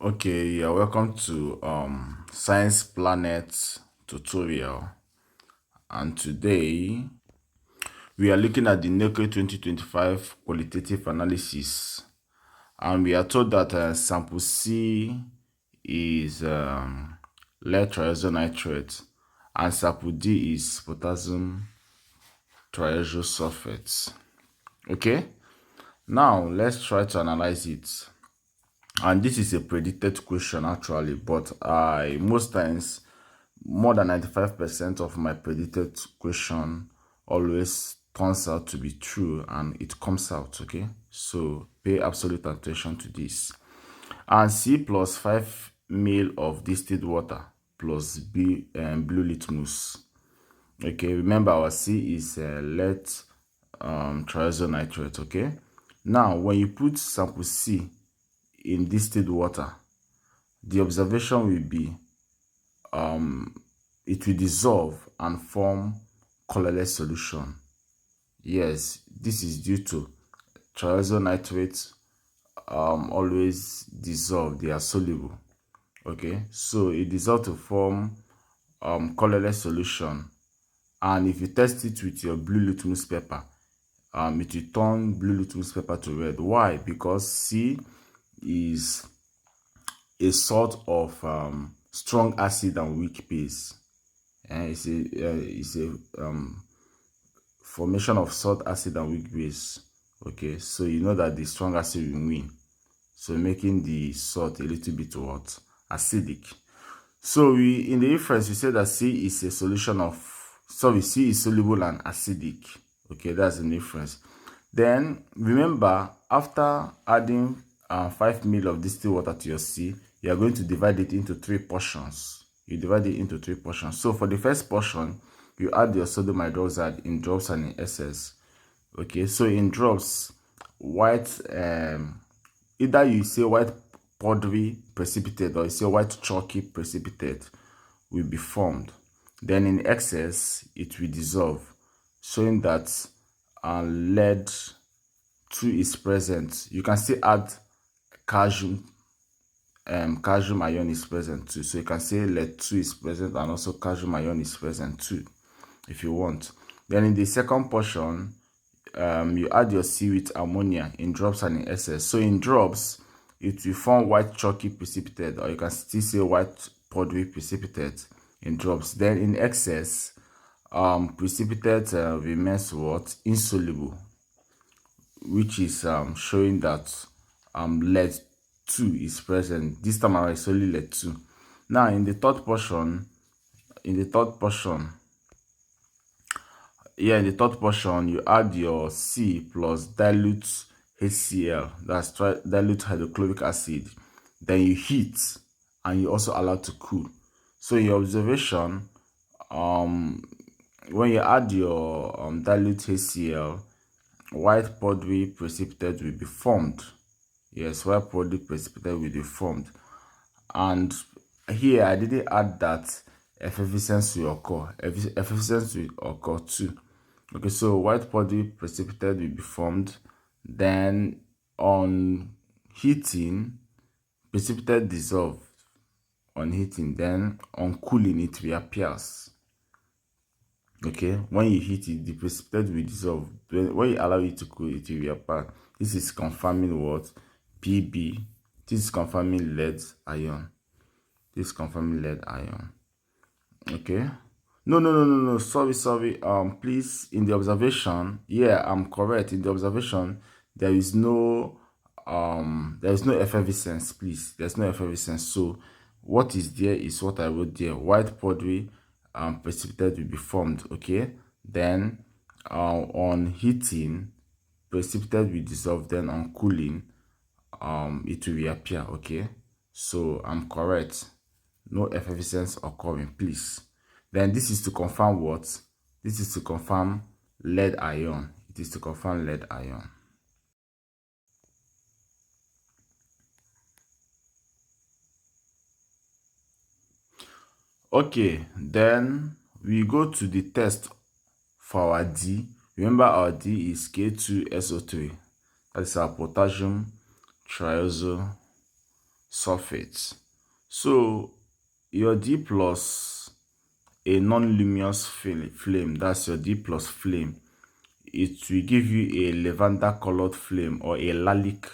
Okay, you're welcome to Science Planet tutorial, and today we are looking at the NECO 2025 qualitative analysis, and we are told that sample C is lead triazonitrate and sample D is potassium triazosulfate. Okay, now let's try to analyze it. And this is a predicted question actually, but most times more than 95% of my predicted question always turns out to be true and it comes out. Okay, so pay absolute attention to this. And C plus 5 ml of distilled water plus blue litmus. Okay, remember our C is lead triazonitrate. Okay, now when you put sample C in distilled water, the observation will be it will dissolve and form colorless solution. Yes, this is due to triazonitrates always dissolve, they are soluble. Okay, so it dissolves to form colorless solution, and if you test it with your blue litmus paper, it will turn blue litmus paper to red. Why? Because C is a sort of strong acid and weak base. It's a formation of salt, acid, and weak base. Okay, so you know that the strong acid will win, so making the salt a little bit what? Acidic. So we in the inference we say that C is a solution of C is soluble and acidic. Okay, that's the inference. Then remember, after adding 5 ml of distilled water to your C, you are going to divide it into 3 portions. You divide it into 3 portions. So for the first portion, you add your sodium hydroxide in drops and in excess. Okay, so in drops, white, either you say white powdery precipitate or you say white chalky precipitate will be formed. Then in excess, it will dissolve, showing that lead 2 is present. You can still add calcium ion is present too. So you can say lead 2 is present and also calcium ion is present too, if you want. Then in the second portion, you add your C with ammonia in drops and in excess. So in drops, it will form white chalky precipitate, or you can still say white powdery precipitate in drops. Then in excess, precipitate remains what? Insoluble, which is showing that lead 2 is present. This time around it's only lead 2. Now in the third portion, you add your C plus dilute HCl, that's dilute hydrochloric acid. Then you heat and you also allow to cool. So in your observation, when you add your dilute HCl, white powdery precipitate will be formed. Yes, white powdery precipitate will be formed. And here I didn't add that effervescence will occur. Effervescence will occur too. Okay, so white powdery precipitate will be formed. Then on heating, precipitate dissolve on heating. Then on cooling, it reappears. Okay, when you heat it, the precipitate will dissolve. When you allow it to cool, it will reappear. This is confirming what? Pb. This is confirming lead ion. This is confirming lead ion. Okay. No. Sorry. Please, in the observation, yeah, I'm correct. In the observation, there is no effervescence. Please, there's no effervescence. So what is there is what I wrote there. White powdery precipitate will be formed. Okay. Then on heating, precipitate will dissolve. Then on cooling, it will reappear. Okay, so I'm correct. No effervescence occurring, please. Then this is to confirm what? This is to confirm lead ion. It is to confirm lead ion. Okay, then we go to the test for our D. Remember, our D is K2SO3. That is our potassium triazosulfate. sulfate. So your D plus a non-luminous flame, that's your D plus flame, it will give you a lavender colored flame or a lilac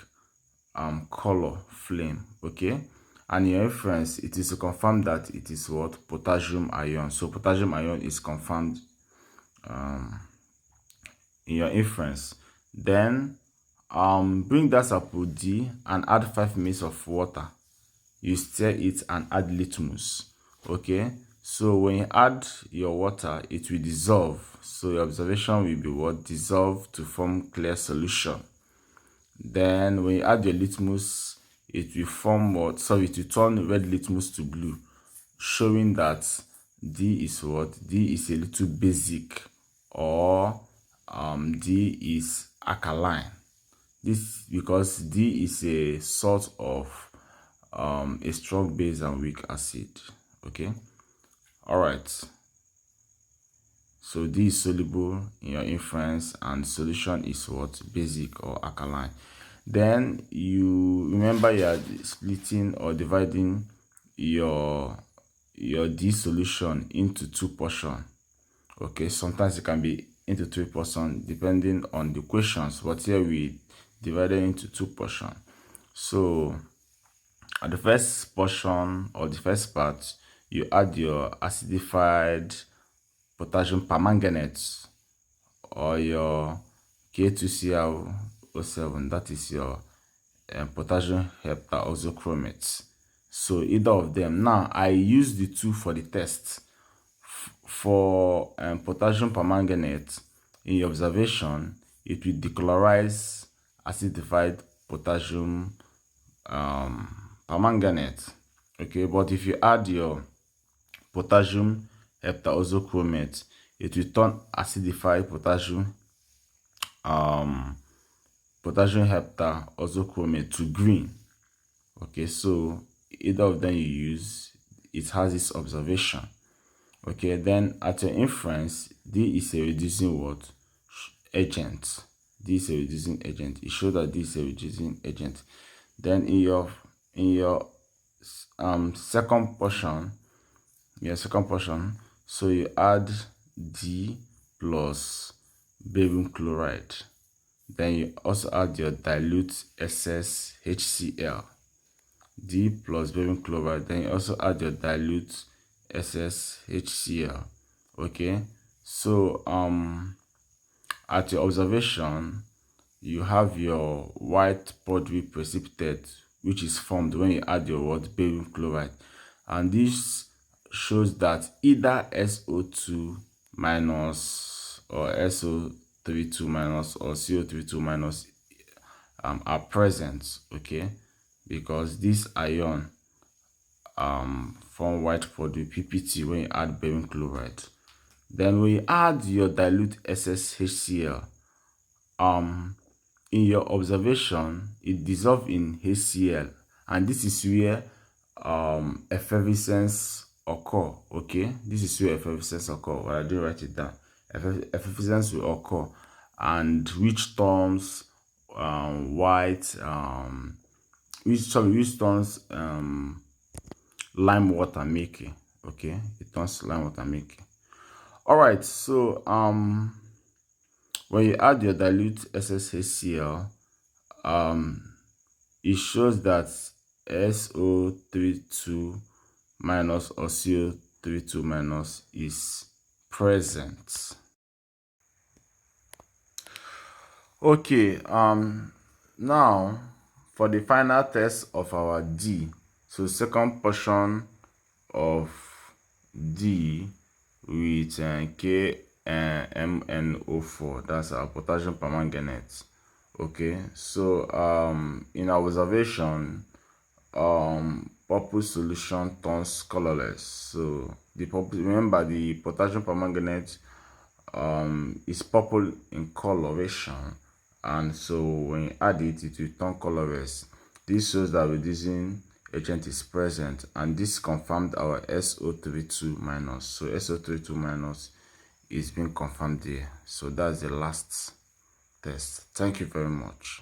color flame, okay? And your inference, it is to confirm that it is what? Potassium ion. So potassium ion is confirmed in your inference. Then bring that sample D and add 5 ml of water. You stir it and add litmus, okay? So when you add your water, it will dissolve. So your observation will be what? Dissolve to form clear solution. Then when you add your litmus, it will form what? Sorry, it will turn red litmus to blue, showing that D is what? D is a little basic, or D is alkaline. This because D is a sort of a strong base and weak acid, okay? All right, so D is soluble in your inference and solution is what? Basic or alkaline. Then you remember you are splitting or dividing your D solution into 2 portions, okay? Sometimes it can be into 3 portions depending on the questions, but here we divided into 2 portions. So at the first portion or the first part, you add your acidified potassium permanganate or your K2SO3, that is your potassium heptaoxochromate. So either of them. Now I use the two for the test. For potassium permanganate, in your observation, it will dechlorize acidified potassium permanganate, okay? But if you add your potassium heptaoxochromate, it will turn acidified potassium heptaoxochromate to green, okay? So either of them you use, it has this observation, okay? Then at your inference, D is a reducing what? Agent. D is a reducing agent. It shows that D is a reducing agent. Then in your second portion, so you add D plus barium chloride. Then you also add your dilute excess HCl. D plus barium chloride. Then you also add your dilute excess HCl, okay? So at your observation, you have your white powdery precipitate, which is formed when you add your barium chloride, and this shows that either SO2 minus or SO32 minus or CO32 minus are present, okay? Because this ion form white powdery PPT when you add barium chloride. Then when you add your dilute excess HCl, in your observation, it dissolves in HCl, and this is where effervescence occur, okay? This is where effervescence occur. Well, I didn't write it down. Effervescence will occur, and which turns lime water making, okay? It turns lime water making. All right, so when you add your dilute HCl, it shows that SO32 minus or CO32 minus is present. Okay, now for the final test of our D, so second portion of D with KMNO4, that's our potassium permanganate, okay? So in our observation, purple solution turns colorless. So the purple, remember the potassium permanganate is purple in coloration, and so when you add it, it will turn colorless. This shows that reducing agent is present, and this confirmed our SO32 minus. So SO32 minus is being confirmed there. So that's the last test. Thank you very much.